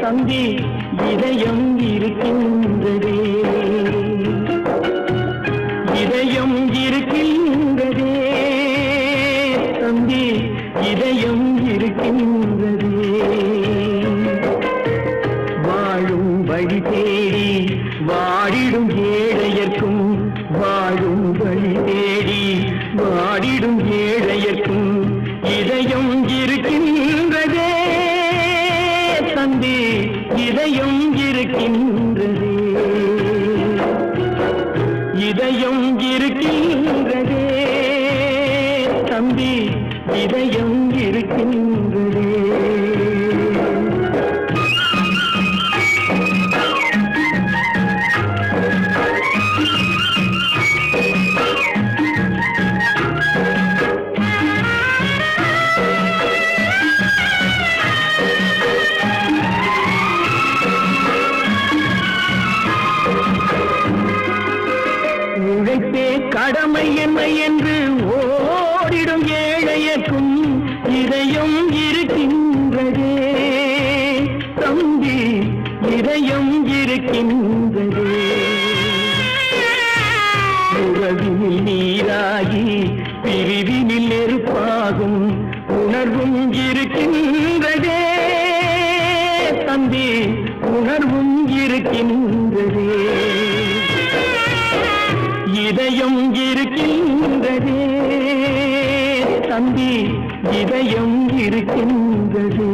தம்பி இதயம் இருக்கின்றதே, இதயம் இருக்கின்றதே தம்பி, இதயம் இருக்கின்றதே. வாழும் வழி தேடி வாடிடும் ஏழையர்க்கும், வாழும் வழி தேடி வாடிடும் ஏழையர்க்கும் இதயம் இருக்கின்றதே தம்பி, இதயம் இருக்கின்றதே, இதயம் இருக்கின்றதே தம்பி, இதயம் இருக்கின்றதே. கடமை என்ன என்று ஓடிடும் ஏழையர்க்கும் இதயம் இருக்கின்றதே தம்பி, இதயம் இருக்கின்றதே. உறவினில் நீராகி பிரிவினில் நெருப்பாகும் உணர்வும் இருக்கின்றதே தம்பி, உணர்வும் இருக்கின்றதே. இதயம் இருக்கின்றதே தம்பி, இதயம் இருக்கின்றதே.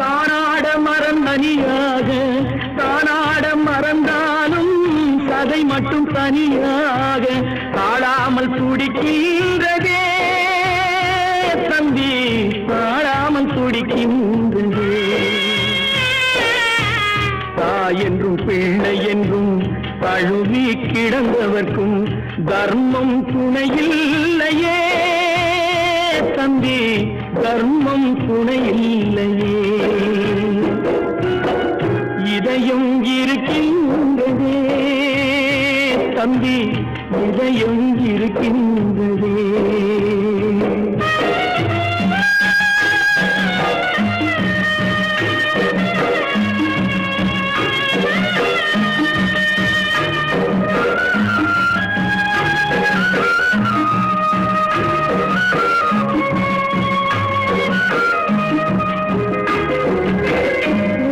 தானாட மறந்தனியாக தானாட மறந்தாலும் அதை மட்டும் தனியாக தாழாமல் துடிக்கின்றதே தம்பி, தாழாமல் துடிக்கின்றதே. தாய் என்றும் பிள்ளை என்றும் தழுவி கிடந்தவர்க்கும் தர்மம் துணையில்லையே தம்பி, தர்மம் துணையில்லையே. இதயம் இருக்கின்றதே தம்பி, இதயம் இருக்கின்றதே.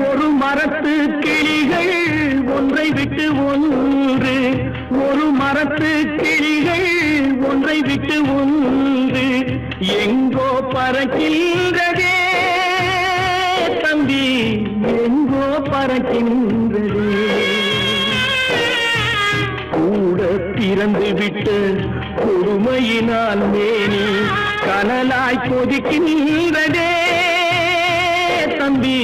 ஒரு மரத்து கிளிகள் ஒன்றை விட்டு ஒன்று, ஒரு மரத்து கிளிகள் ஒன்றை விட்டு ஒன்று எங்கோ பறக்கின்றதே தம்பி, எங்கோ பறக்கின்றதே. கூட பிறந்து விட்டு பொறுமையினால் மேனி கனலாய் கொதிக்கின்றதே தம்பி,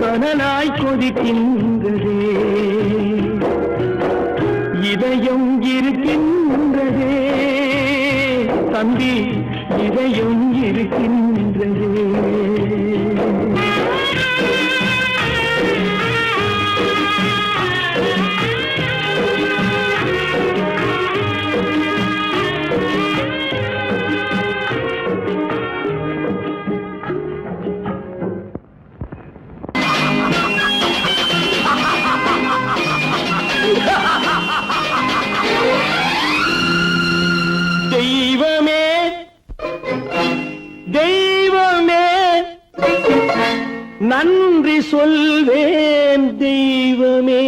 கனலாய் கொதிக்கின்றதே. இதயம் இருக்கின்றதே தம்பி, இதயம் இருக்கின்றதே. தெய்வமே தெய்வமே நன்றி சொல்வேன் தெய்வமே,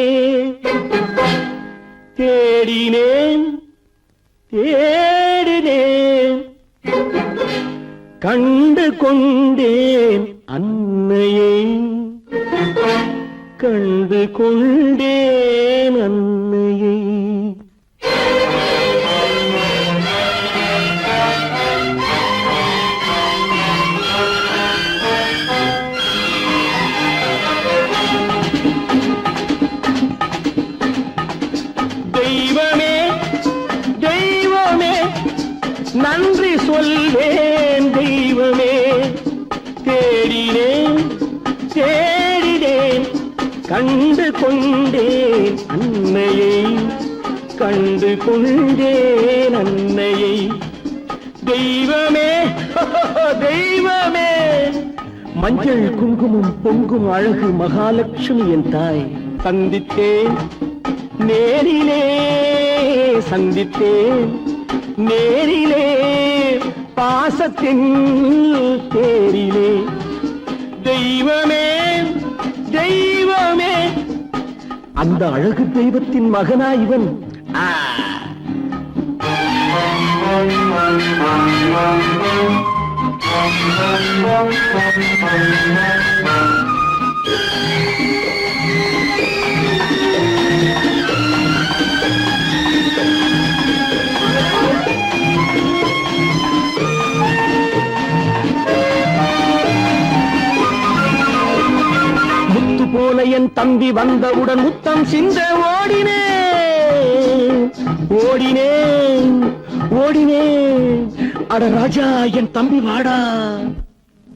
தேடினேன் தேடினேன் கண்டு கொண்டேன் அன்னையை, கண்டு கொண்டேன் அன்னையை. தெய்வமே தெய்வமே நன்றி சொல்வேன் தெய்வமே, தேடினேன் கண்டு கொண்டேன் அன்னையை, கண்டு கொண்டேன் அன்னையை. தெய்வமே தெய்வமே, மஞ்சள் குங்குமம் பொங்கும் அழகு மகாலட்சுமி என் தாய். சந்தித்தேன் நேரிலே, சந்தித்தேன் நேரிலே, பாசத்தின் தேரிலே. தெய்வமே தெய்வமே, அந்த அழகு தெய்வத்தின் மகனா இவன். முத்து போல என் தம்பி வந்தவுடன் முத்தம் சிந்த ஓடினேன் ஓடினேன் ஓடினேன். அட ராஜா என் தம்பி வாடா.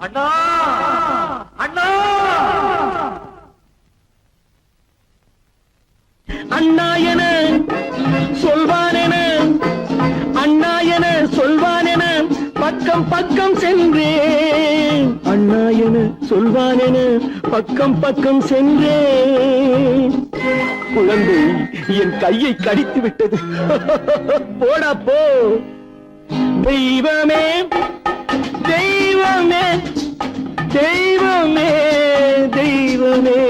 அண்ணா அண்ணா அண்ணா என சொல்வானென, அண்ணா என சொல்வானென பக்கம் பக்கம் சென்றேன். அண்ணா என சொல்வானென பக்கம் பக்கம் சென்றேன். குழந்தை என் கையை கடித்து விட்டது. போடா போ. தெய்வமே தெய்வமே தெய்வமே தெய்வமே.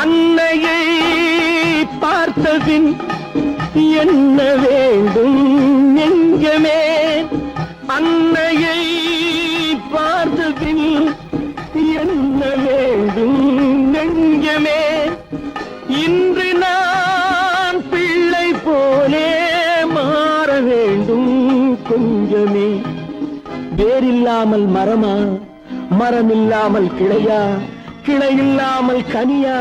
அன்னையை பார்த்தபின் என்ன வேண்டும் நெஞ்சமே, அன்னையை பார்த்தபின் என்ன வேண்டும் நெஞ்சமே. இன்று நான் பிள்ளை போலே மாற வேண்டும் கொஞ்சமே. வேரில்லாமல் மரமா, மரமில்லாமல் கிளையா, கிளையில்லாமல் கனியா,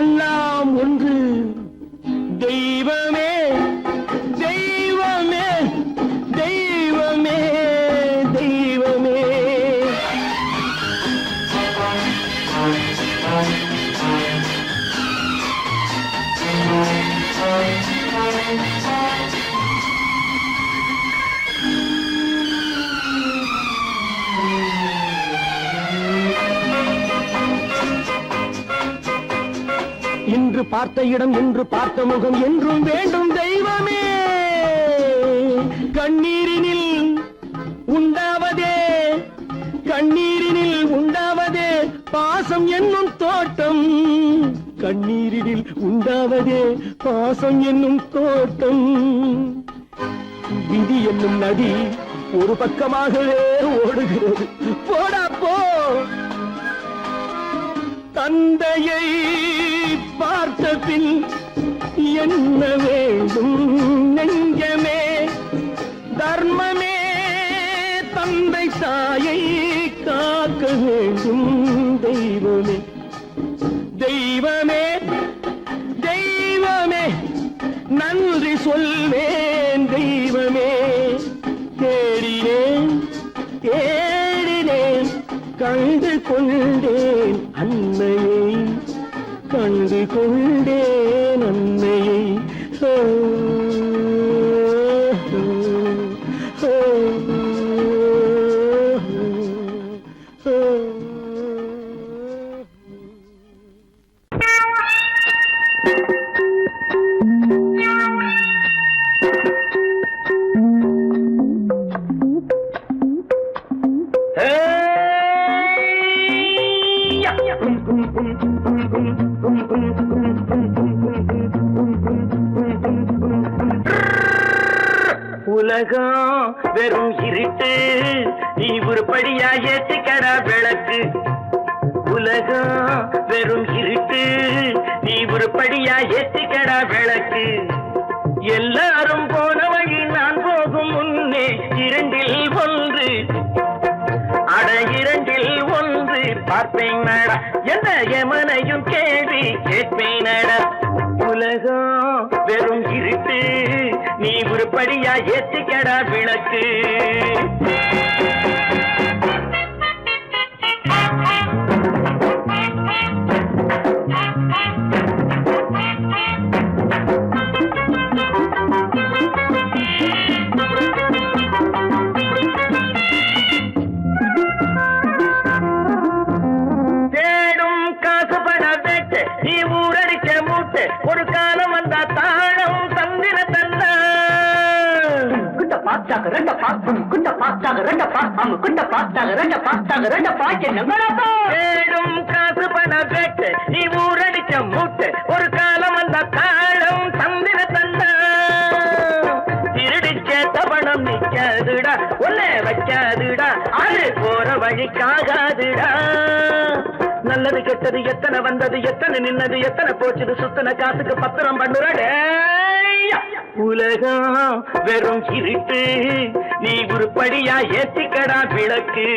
எல்லாம் ஒன்று. தெய்வமே தெய்வமே தெய்வமே தெய்வமே. இன்று பார்த்த இடம், என்று பார்த்த முகம் என்றும் வேண்டும் தெய்வமே. கண்ணீரினில் உண்டாவதே, கண்ணீரினில் உண்டாவதே பாசம் என்னும் தோட்டம். கண்ணீரினில் உண்டாவதே பாசம் என்னும் தோட்டம். விதி என்னும் நதி ஒரு பக்கமாகவே ஓடுகிறது. போடா போ. தந்தையை பார்த்த பின் என்ன வேண்டும் நெஞ்சமே. தர்மமே தந்தை தாயை காக்க வேண்டும் தெய்வமே. தெய்வமே தெய்வமே, நன்றி சொல்வேன் தெய்வமே. தேடினேன் தேடினேன், கண்டு கொண்டேன் அன்னையை, கண்டு கொண்டேன் அன்னையை. உலகம் வெறும் இருட்டு, நீ உருப்படியா ஏத்திக்கடா விளக்கு. உலகம் வெறும் இருட்டு, நீ உருப்படியா ஏத்திக்கடா விளக்கு. எல்லாரும் போன வழி நான் போகும் முன்னே இரண்டில் ஒன்று, அட இரண்டில் ஒன்று பார்ப்பேன் நட, எந்த எமனையும் கேள்வி கேட்பேன் நட. உலகம் வெறும் இருட்டு, நீ உருப்படியா ஏத்திக்கடா விளக்கு. நீ ஊரடிச்ச மூட்டு ஒரு காலம் வந்தா தாழம் தந்திர தந்தா குட்ட பாச்சாக ரெண்ட பாக்கும் குட்ட பாச்சாக ரெண்ட பாக்கும் குட்ட பாச்சாக ரெண்ட பாச்சாக ரெண்ட பாக்க நம்பறப்பா ஏடும் காசு பண பேட்டு நீ ஊரடிச்ச மூட்டு ஒரு காலம் வந்தா தாழம் தந்திர தந்தா திருடிச்ச தபணம் நிக்காதுடா ஒன்னே வைக்காதுடா அது போற வழிக்காகாதுடா. நல்லது கெட்டது எத்தனை வந்தது எத்தனை நின்னது எத்தனை போச்சுது சுத்தன காசுக்கு பத்திரம் பண்ணுறடே. உலகம் வெறும் இருட்டு நீ உருப்படியா ஏத்திக்கடா விளக்கு.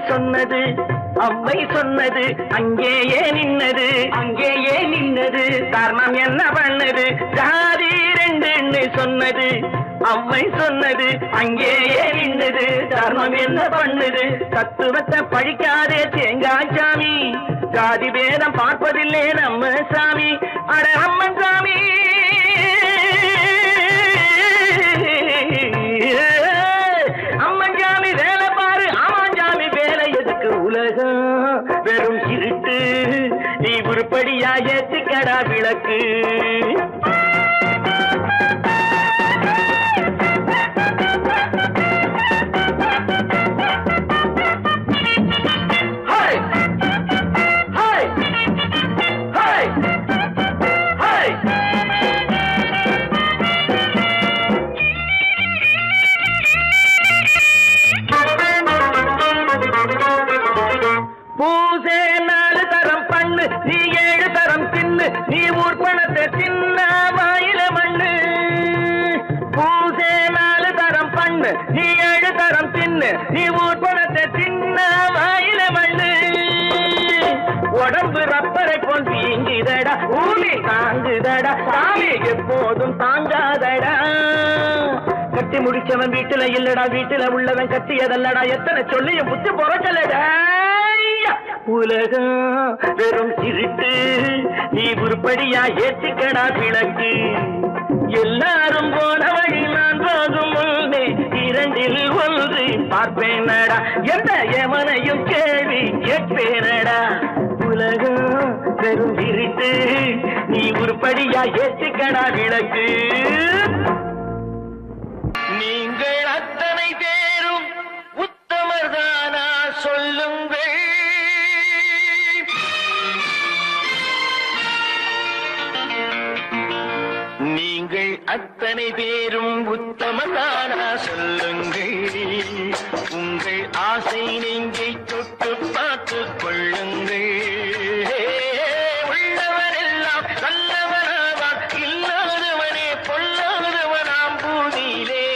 சொன்னது அம்மை சொன்னது அங்கேயே நின்னது அங்கேயே நின்னது காரணம் என்ன பண்ணது. ஜாதி ரெண்டு சொன்னது அம்மை சொன்னது அங்கேயே நின்னது காரணம் என்ன பண்ணுது. தத்துவத்தை பழிக்காதே தேங்காய் சாமி ஜாதி பேதம் பார்ப்பதில்லை நம்ம சாமி. அட அம்மன் சாமி அம்மன் சாமி வேலை பாரு ஆமான் சாமி வேலை எதுக்கு. உலகம் வெறும் இருட்டு நீ உருப்படியா ஏத்திக்கடா விளக்கு. பூசே 4 தரம் பண்ணு நீ 7 தரம் தின்னு நீ ஊர் பணத்தை தின்ன வாயில மண்ணு. பூசே 4 தரம் பண்ணு நீ 7 தரம் தின்னு நீ ஊர் பணத்தை தின்ன வாயில மண்ணு. உடம்பு ரப்பரை போல் வீங்குதடா ஊமி தாங்குதடா சாமி எப்போதும் தாங்காதடா. கட்டி முடிச்சவன் வீட்டுல இல்லடா வீட்டுல உள்ளவன் கட்டியதல்லடா எத்தனை சொல்லியும் புத்தி பொறச்சலடா. உலகம் வெறும் இருட்டு நீ உருப்படியா ஏத்திக்கடா விளக்கு. எல்லாரும் போன வழி நான் போகும் முன்னே 2ல் 1 பார்ப்பேனடா எந்த எவனையும் கேள்வி கேட்பேனடா. உலகம் வெறும் இருட்டு நீ உருப்படியா ஏத்திக்கடா விளக்கு. நீங்கள் அத்தனை பேரும் உத்தமர்தானா சொல்லுங்கள். நீங்கள் அத்தனை பேரும் உத்தமதானா சொல்லுங்கள். உங்கள் ஆசை நெஞ்சை தொட்டு பார்த்து கொள்ளுங்கள். உள்ளவரெல்லாம் நல்லவனாவான் இல்லாதவனே பொல்லாதவனாம் பூதியிலே.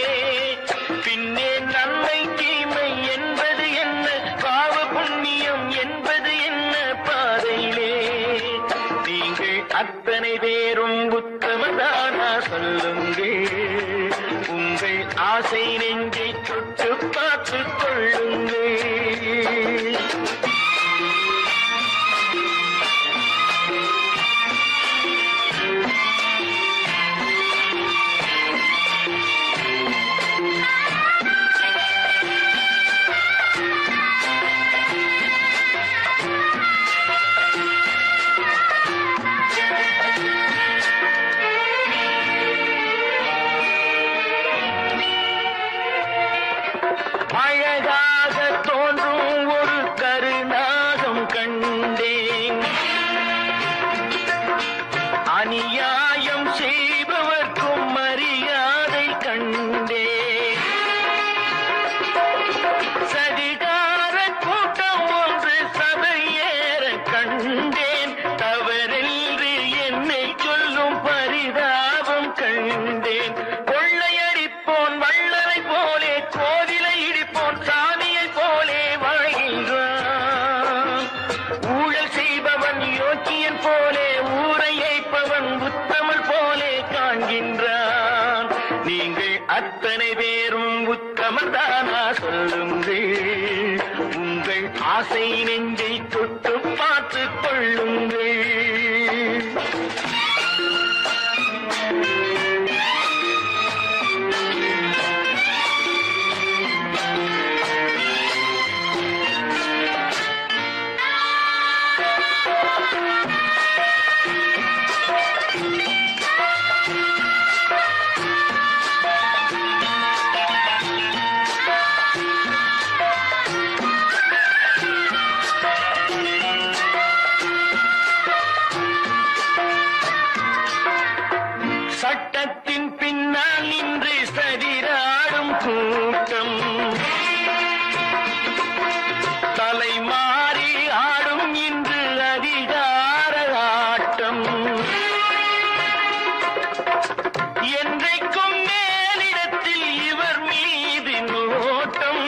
பின்னே நன்மை தீமை என்பது என்ன பாவ புண்ணியம் என்பது என்ன பாதையிலே. நீங்கள் அத்தனை பேரும் உத்தமதானா சொல்லுங்கள். உங்கள் ஆசை நெஞ்சை தொட்டு பார்த்து கொள்ளுங்கள். அழகாக தோன்றும் ஒரு கருநாகம் கண்டேன். அநியாயம் செய்பவர்க்கும் மரியாதை கண்டேன். சதிகார கூட்டம் ஒன்று சபையேற கண்டேன். அத்தனை பேரும் உத்தமதானா சொல்லுங்கள் உங்கள் ஆசை நெஞ்சை தொட்டு பார்த்துக் கொள்ளுங்கள் சட்டத்தின் பின்னால் நின்று சதிராடும் கூட்டம் தலை மாறி ஆடும் இன்று அதிகார ஆட்டம் என்றைக்கும் மேலிடத்தில் இவர் மீது நோட்டம்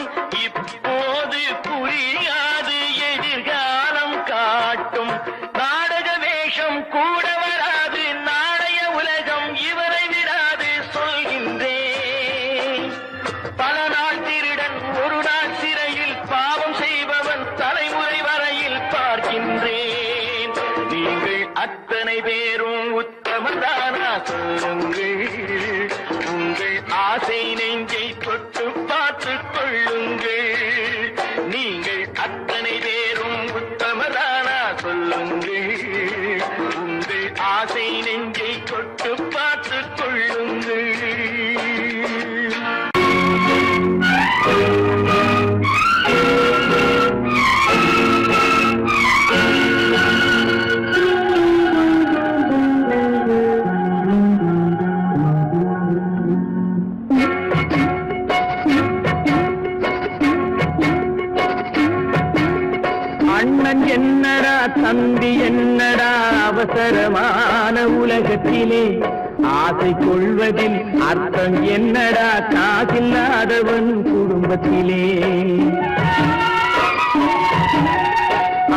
இப்போது புரியாது எதிர்காலம் காட்டும் நாடக வேஷம் கூட வராது நாளைய உலகம் இவரை விடாது சொல்கின்றேன் பல நாள் திருடன் ஒரு நாள் சிறையில் பாவம் செய்பவன் தலைமுறை வரையில் பார்க்கின்றேன் நீங்கள் அத்தனை பேரும் உத்தமதானா சொல்லுங்கள் உங்கள் ஆசை நெஞ்சை தொட்டு பார்த்துக் கொள்ளுங்கள் நீங்கள் அத்தனை பேரும் உத்தமதானா சொல்லுங்கள் உங்கள் ஆசை நெஞ்சை தொட்டு பார்த்துக் கொள்ளுங்கள் அண்ணன் என்னடா தம்பி என்னடா அவசரமான உலகத்திலே ஆசை கொள்வதில் அர்த்தம் என்னடா காசில்லாதவன் குடும்பத்திலே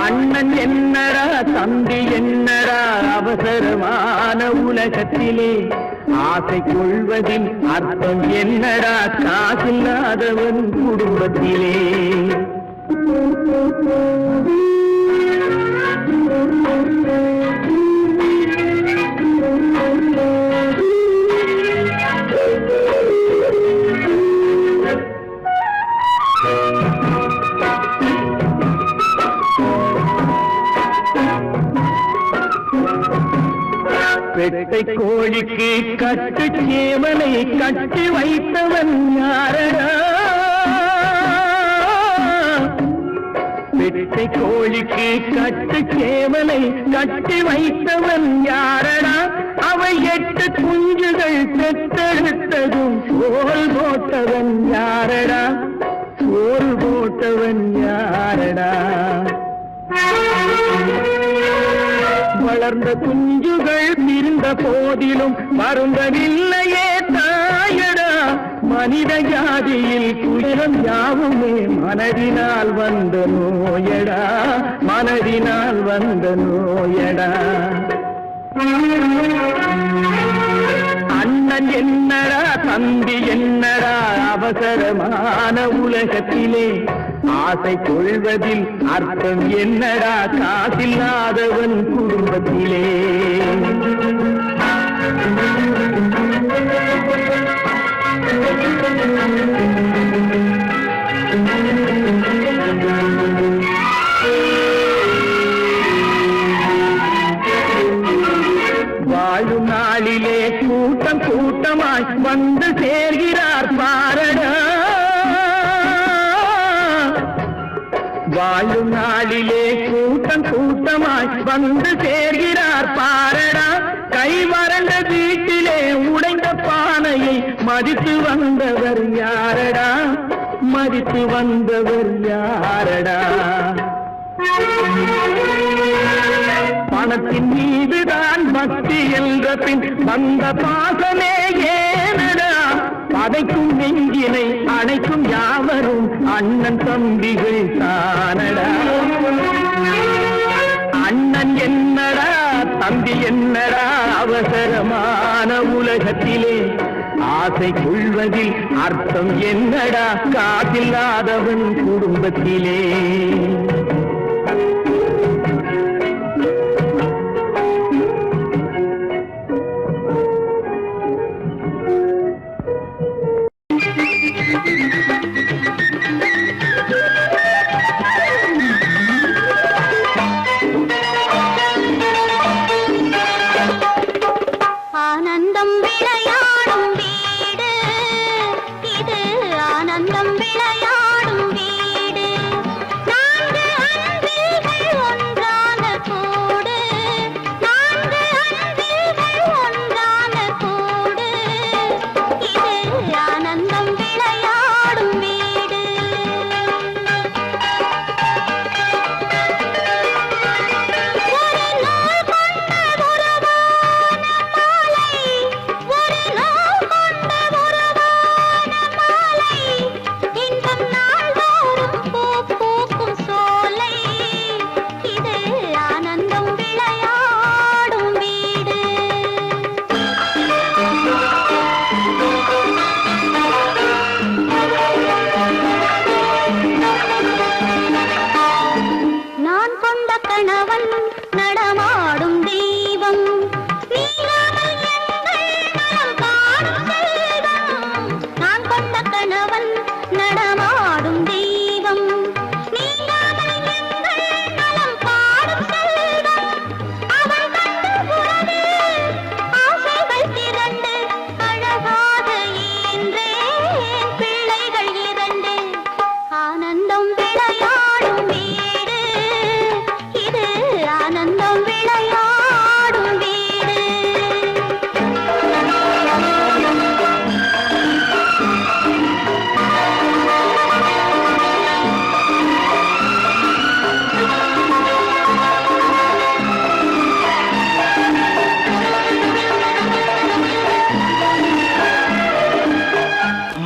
அண்ணன் என்னடா தம்பி என்னடா அவசரமான உலகத்திலே ஆசை கொள்வதில் அர்த்தம் என்னடா காசில்லாதவன் குடும்பத்திலே பெட்டை கோழிக்கு கட்டு சேவலை கட்டி வைத்தவன் யாரடா பெட்டை கோழிக்கு கட்டு சேவலை கட்டி வைத்தவன் யாரடா அவை 8 குஞ்சுகள் பெற்றெடுத்ததும் சோல் போட்டவன் யாரடா சோல் போட்டவன் யாரடா வளர்ந்த குஞ்சுகள் பிரிந்த போதிலும் வருந்தவில்லையே தாயடா மனித ஜாதியில் துயரம் யாவுமே மனதினால் வந்த நோயடா மனதினால் வந்த நோயடா அண்ணன் என்னடா தம்பி என்னடா அவசரமான உலகத்திலே ஆசை கொள்வதில் அர்த்தம் என்னடா காசில்லாதவன் குடும்பத்திலே வாழும் நாளிலே கூட்டம் கூட்டமாய் வந்து சேர்கிறார் பாரடா வாழும் நாளிலே கூட்டம் கூட்டமாய் வந்து சேர்கிறார் பாரடா கை வறண்ட வீட்டிலே உடைந்த பானையை மதித்து வந்தவர் யாரடா மதித்து வந்தவர் யாரடா பணத்தின் மீதுதான் பக்தி என்ற பின் வந்த பாசமே ஏனடா பதைக்கும் நெஞ்சினை அணைக்கும் யாவரும் அண்ணன் தம்பிகள் தானடா அண்ணன் என்னடா தம்பி என்னடா அவசரமான உலகத்திலே ஆசை கொள்வதில் அர்த்தம் என்னடா காதில்லாதவன் குடும்பத்திலே.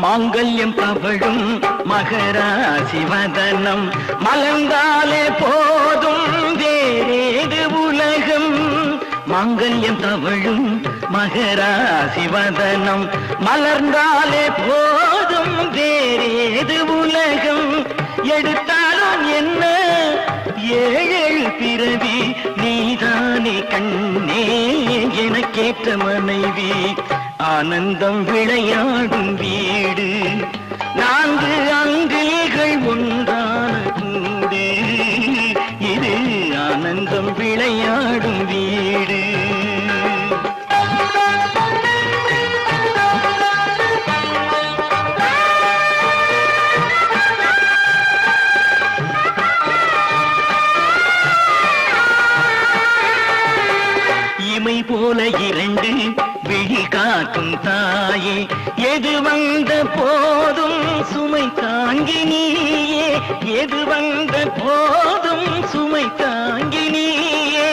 மாங்கல்யம் பவழும் மகராசி வதனம் மலர்ந்தாலே போதும் வேறேது உலகம். மாங்கல்யம் தவழும் மகராசி வதனம் மலர்ந்தாலே போதும் வேறேது உலகம். எடுத்தாலும் என்ன ஏழு பிறவி நீதானே கண்ணே எனக்கேற்ற மனைவி. ஆனந்தம் விளையாடும் வீடு நான்கு அங்கில்கள் ஒன்றான கூடு. இது ஆனந்தம் விளையாடும் வீடு. இமை போல இரண்டு விழி காக்கும் தாயே எது வந்த போதும் சுமை தாங்கி நீயே. எது வந்த போதும் சுமை தாங்கி நீயே.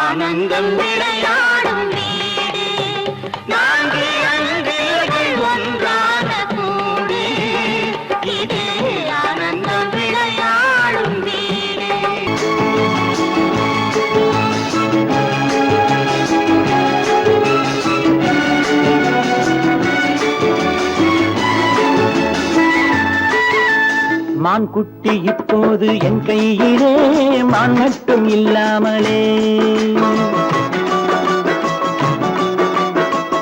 ஆனந்தம் விளையாடும் வீடு நான்கு அங்கில்கள் ஒன்றான கூடு. இது ஆனந்தம் விளையாடும் வீடு. மான் குட்டி இப்போது என் கையிலே மான் மட்டும் இல்லாமலே.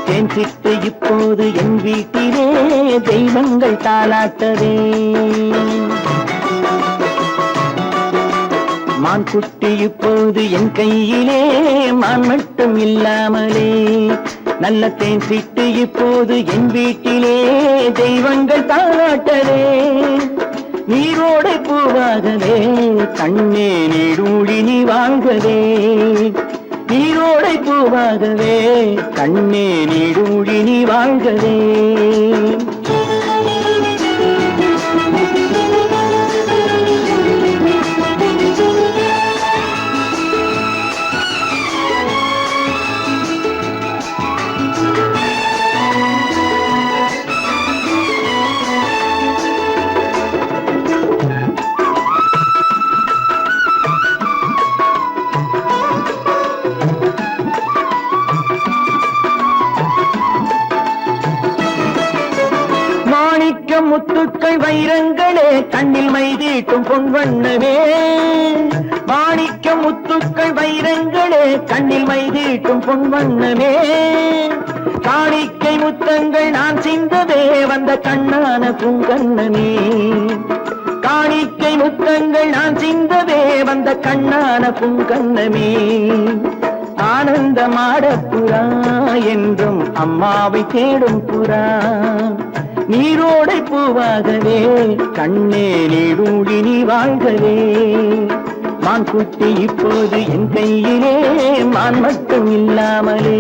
தேன் சிட்டு இப்போது என் வீட்டிலே தெய்வங்கள் தாலாட்டவே. மான் குட்டி இப்போது என் கையிலே மான் மட்டும் இல்லாமலே. நல்ல தேன் சிட்டு இப்போது என் வீட்டிலே தெய்வங்கள் தாலாட்டவே. நீரோடை பூவாகவே கண்ணே நீடூழி நீ வாங்கவே. நீரோடை பூவாகவே கண்ணே நீடூழி நீ வாங்கவே. கண்ணில் மை தீட்டும் பொன் வண்ணமே மாணிக்கம் முத்துக்கள் வைரங்களே கண்ணில் மை தீட்டும் பொன் வண்ணமே காணிக்கை முத்தங்கள் நான் சிந்தவே வந்த கண்ணான பூங்கண்ணமே காணிக்கை முத்தங்கள் நான் சிந்தவே வந்த கண்ணான பூங்கண்ணமே ஆனந்த மாடப்புறா என்றும் அம்மாவை தேடும் புறா நீரோடை பூவாகவே கண்ணே நீடூழி நீ வாழ்கவே மான் குட்டி இப்போது என் கையிலே மான் மட்டும் இல்லாமலே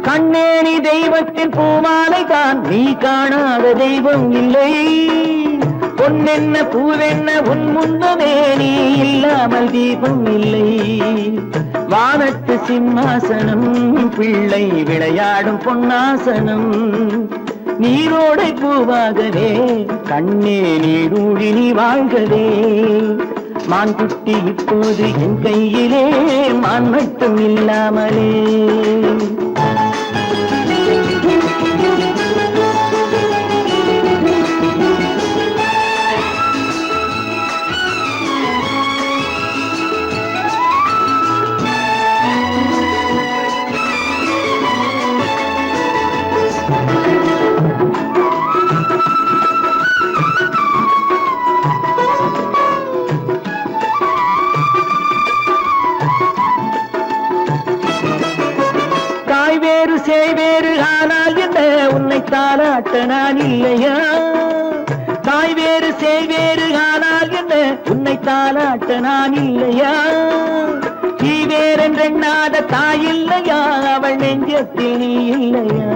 கண்ணேனி தெய்வத்தின் பூமாலை தான் நீ காணாத தெய்வம் இல்லை பொன்னென்ன பூவென்ன உன் முன்னமே நீ இல்லாமல் தீபம் இல்லை வானத்து சிம்மாசனம் பிள்ளை விளையாடும் பொன்னாசனம் நீரோடை பூவாகவே கண்ணே நீடூழி நீ வாழ்கவே மான் குட்டி இப்போது என் கையிலே மான் மட்டும் இல்லாமலே சேவேறு ஆனால் என்ன உன்னை தாளாட்ட நான் இல்லையா தாய் வேறு சேவேறு ஆனால் என்ன உன்னை தாளாட்ட நான் இல்லையா நீ வேறென்றெண்ணாத தாய் இல்லையா அவள் நெஞ்சத்தில் நீ இல்லையா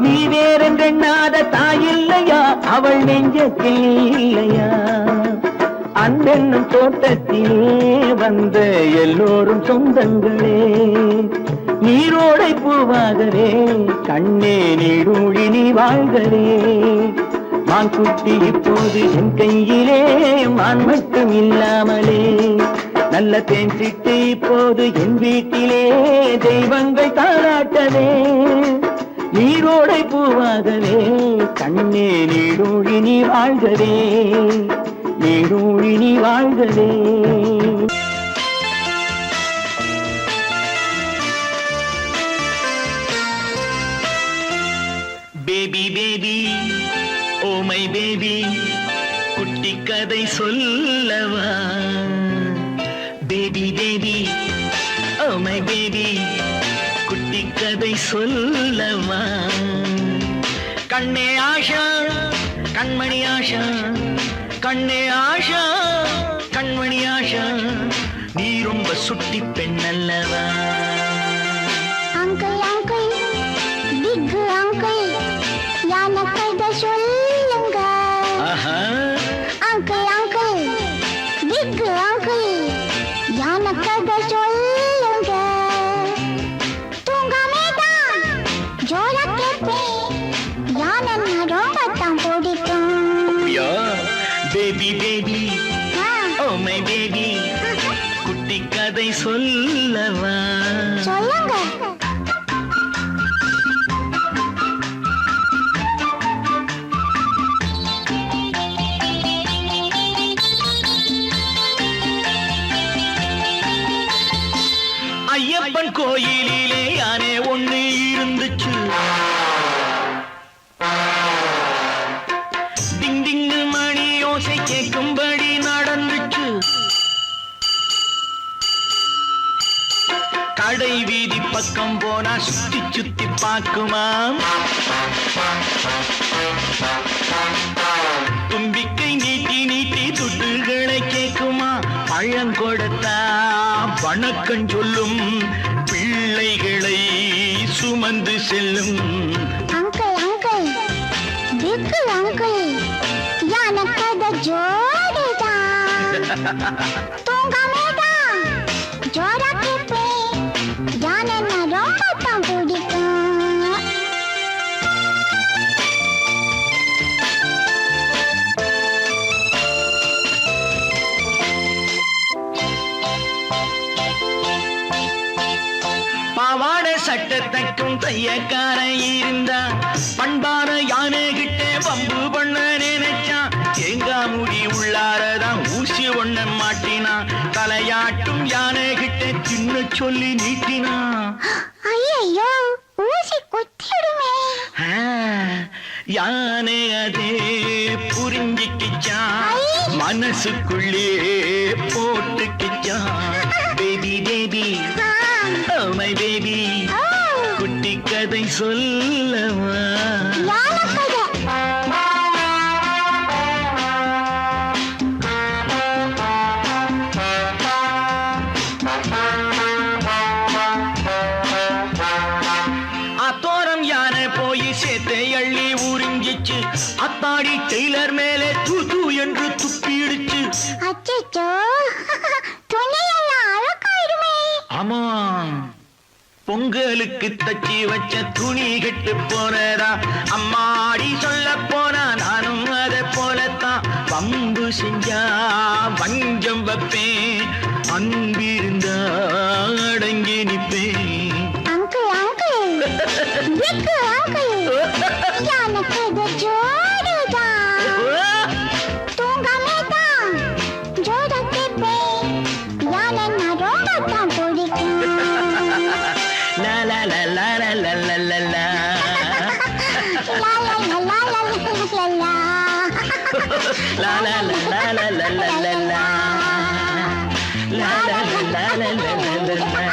நீ வேறென்றெண்ணாத தாய் இல்லையா அவள் நெஞ்சத்தில் நீ இல்லையா அன்பென்னும் தோட்டத்திலே வந்த எல்லோரும் சொந்தங்களே நீரோடை பூவாகவே கண்ணே நீடூழி நீ வாழ்கவே மான் குட்டி இப்போது என் கையிலே மான் மட்டும் இல்லாமலே நல்ல தேன் சிட்டு இப்போது என் வீட்டிலே தெய்வங்கள் தாராட்டவே நீரோடை பூவாகவே கண்ணே நீடூழி நீ வாழ்கவே நீடூழி நீ வாழ்கவே baby baby oh my baby குட்டி கதை சொல்லவா baby baby oh my baby குட்டி கதை சொல்லவா கண்ணே ஆஷா கண்மணி ஆஷா கண்ணே ஆஷா கண்மணி ஆஷா நீ ரொம்ப சுட்டி பெண் அல்லவா அங்கிள் அங்கிள் பிக் அங்கிள் யான கதை சொல்லுங்க அங்கிள் அங்கிள் பிக் அங்கிள் யான கதை சொல்லுங்க தூங்காமே தான் ஜோரா கேட்பேன் யான ரொம்ப தான் பிடிக்கும் baby baby oh my baby குட்டி கதை சொல்லவா சொல்லுங்க ஐயப்பன் கோயிலிலே யானே ஒண்ணு இருந்துச்சு டிங் டிங் மணி ஓசை கேட்கும்படி நடந்துச்சு கடை வீதி பக்கம் போனா சுத்தி சுத்தி பார்க்குமாம் தும்பிக்கை நீட்டி நீட்டி துட்டுகளை கேட்குமா பழம் கொடுத்தா வணக்கம் சொல்லும் பிள்ளைகளை சுமந்து செல்லும் அங்கிள் அங்கிள் பிக் அங்கிள் யான ஜோடிதான் தூங்காமேதான் ஜோரா கேட்பேன் யான் என்ன ரொம்ப தான் பிடிக்கும் பாவாடை சட்டை தைக்கும் தையக்கார இருந்தா பண்பான யானை கிட்டே வம்பு பண்ண நினைச்சான் தேங்கா முடி உள்ளாரதான் ஊசி ஒண்ண மாட்டினா தலையாட்டும் யானை கிட்டே சின்ன சொல்லி நீட்டினா ஐயோ ஊசி குத்திடுமே யானை அதே புரிஞ்சுக்கிச்சான் மனசுக்குள்ளே போட்டுக்கிச்சான் baby baby Oh my baby, குட்டி கதை சொல்லவா அத்தோரம் யானை போய் சேத்தை அள்ளி உறிஞ்சிச்சு அத்தாடி டெய்லர் மேலே தூது என்று துப்பிடுச்சு அச்சச்சோ துணியெல்லாம் அழகாயிடுமே ஆமா பொங்கலுக்கு தச்சி வச்ச துணி கெட்டு போனதா அம்மாடி சொல்ல போனா நானும் அதை போலத்தான் பம்பு செஞ்சா வஞ்சம் வைப்பேன் அன்பிருந்தா அடங்கி நிப்பேன் அங்கிள் அங்கிள் பிக்கு அங்கிள் எனக்கு இது ஜோடிதான் தூங்காமேதான் ஜோரா கேட்பேன் யான் என்ன ரொம்ப தான் பிடிக்கும் La la la la la la la la la. La la la la la la la. La la la la la la la la la. La la la la la la la la.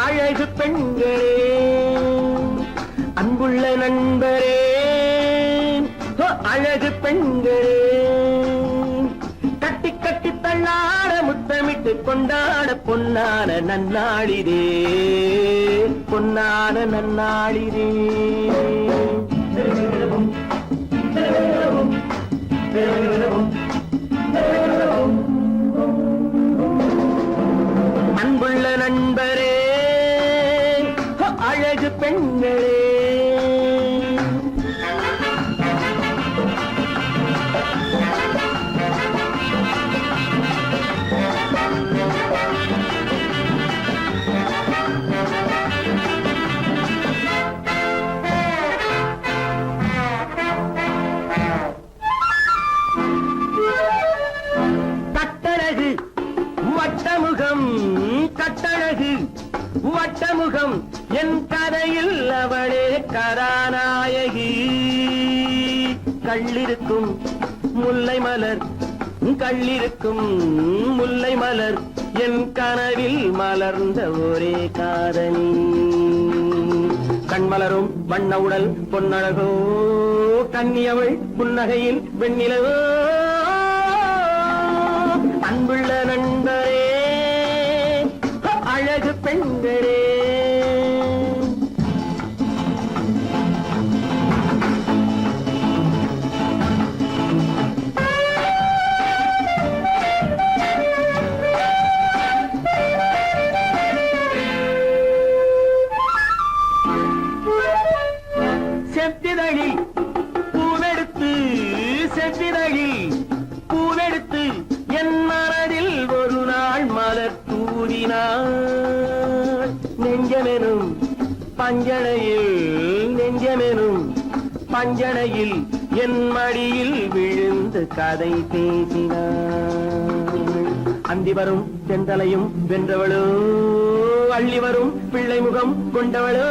அழகு பெண்களே அன்புள்ள நண்பரே அழகு பெண்களே கட்டி கட்டி தள்ளாட முத்தமிட்டு கொண்டாட பொன்னான நன்னாளிரே பொன்னான நன்னாளிரே அன்புள்ள நண்பரே அழகு பெண்களே கட்டழகு வட்டமுகம் கட்டழகு வட்டமுகம் என் கதையில் அவளே கதாநாயகி கள்ளிருக்கும் முல்லை மலர் கள்ளிருக்கும் முல்லை மலர் என் கனவில் மலர்ந்த ஒரே காதலி கண்மலரும் வண்ண உடல் பொன்னழகோ கன்னியவள் புன்னகையில் வெண்ணிலவோ அன்புள்ள நண்பரே அழகு பெண்களே செத்திதழில் பூவெடுத்து செத்திதழில் பூவெடுத்து என் மனதில் ஒரு நாள் மலர் தூவினாள் நெஞ்சமெனும் பஞ்சனையில் நெஞ்சமெனும் பஞ்சனையில் என் மடியில் விழுந்து கதை பேசினாள் அந்தி வரும் செந்தலையும் வென்றவளோ அள்ளி வரும் பிள்ளை முகம் கொண்டவளோ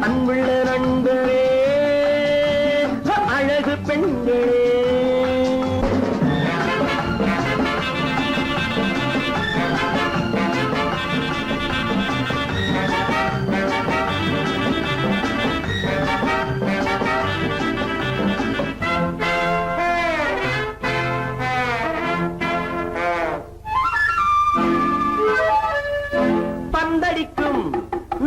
அன்புள்ள நண்பரே அழகு பெண்களே பந்தடிக்கும்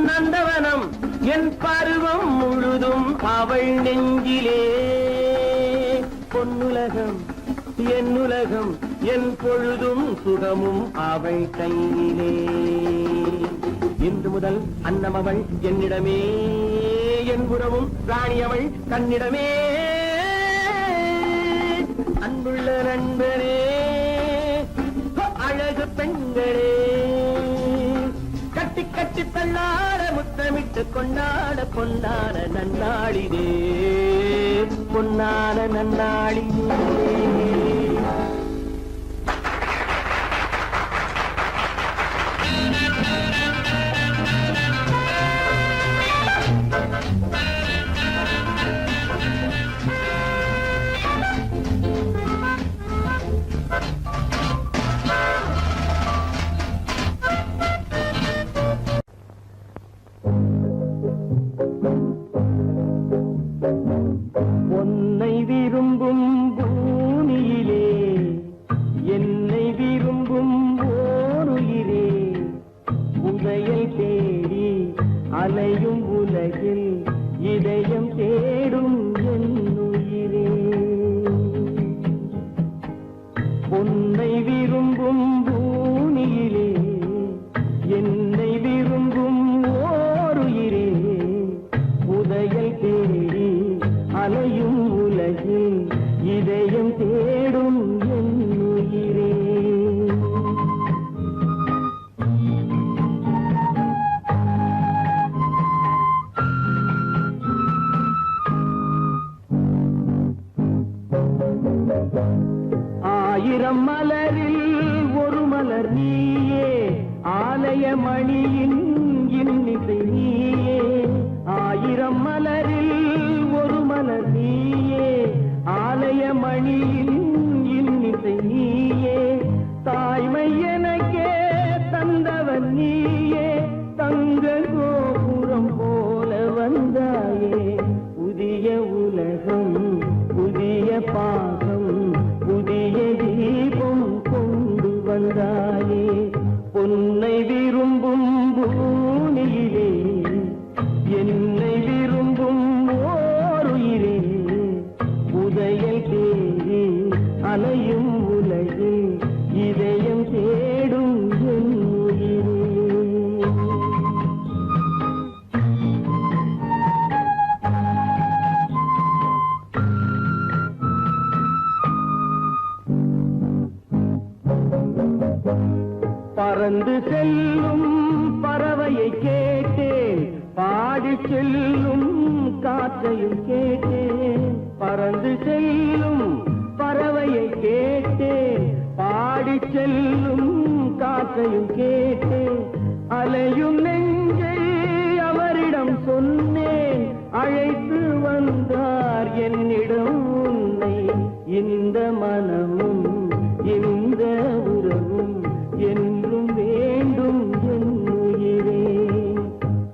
நந்தவனம் என் பருவம் முழுதும் அவள் நெஞ்சில் பொன்னுலகம் என்னுலகம் என் பொழுதும் சுகமும் அவள் கையிலே. இன்று முதல் அன்னமவள் என்னிடமே, என் உறவும் ராணி அவள் கண்ணிடமே. அன்புள்ள நண்பனே, அழகு பெண்களே, கட்டி கட்டி தள்ளாட முத்தமிட்டு கொண்டாட பொன்னான நன்னாளிதே, பொன்னான நன்னாளிதே. உன்னை விரும்பும் பூமியிலே என்னை விரும்பும் ஓருயிரே, உதயல் தேடி அலையும் உலகில் இதயம் தேடும் என் உயிரே. உன்னை விரும்பும் பூமியிலே என்னை விரும்பும் ஓருயிரே, உதயல் தேடி அலையும் உலகில் இதயம் தேடும் என் உயிரே. ஆயிரம் மலரில் ஒரு மலர் நீயே, ஆலய மணியின் இன்னிசை நீயே. ஆயிரம் மலரில் ஒரு மலர் நீயே, ஆலய மணியின் இன்னிசை நீயே. தாய்மை எனக்கே தந்தவன் நீயே, தங்க கோபுரம் போல வந்தாயே. புதிய உலகம் புதிய பாகம் புதிய தீபம் கொண்டு வந்தாயே. பொன்னை விரும்பும் பூமியிலே என்னை விரும்பும் ஓருயிரே, உதயல் தேடி அலையும் உலகில் இதயம் தேடும் என் உயிரே. பறந்து செல்லும் பறவையை கேட்டேன், பாடி செல்லும் காற்றையும் கேட்டேன். பறந்து செல்லும் பறவையை கேட்டேன், பாடி செல்லும் காற்றையும் கேட்டேன். அலையும் நெஞ்சை அவரிடம் சொன்னேன், அழைத்து வந்தார் என்னிடம் உன்னை. இந்த மனமும் இந்த உறவும் என்றும் வேண்டும் என் உயிரே.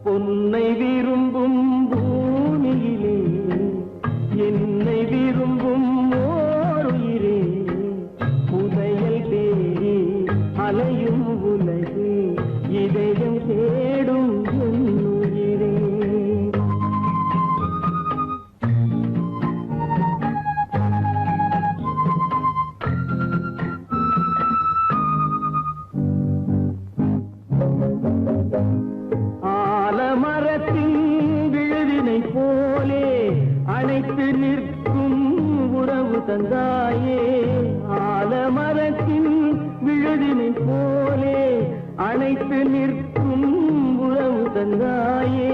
பொன்னை விரும்பும் பூமியிலே என்னை விரும்பும் ஓருயிரே, புதையல் தேடி அலையும் உலகு இதயம் தேடும் என் உயிரே. ஆலமரத்தின் விழுதினை போலே அணைத்து நிற்கும் உறவு தந்தாயே. ஆலமரத்தின் விழுதினை போலே அணைத்து நிற்கும் உறவு தந்தாயே.